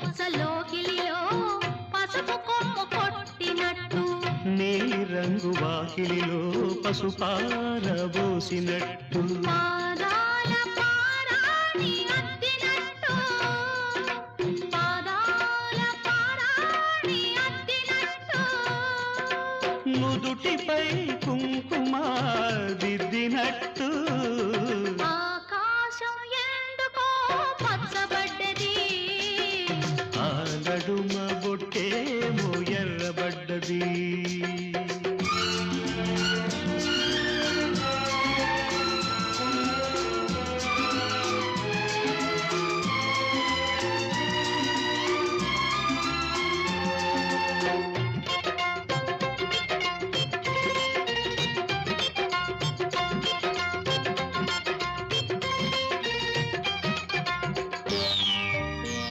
పచ్చలోకిలిలో పసుపు కొమ్ము కొట్టినట్టు నీలి రంగు వాకిలిలో పసుపారబోసినట్టు పాదాల పారాణి అద్దినట్టు పాదాల పారాణి అద్దినట్టు నుదుటిపై కుంకుమ దిద్దినట్టు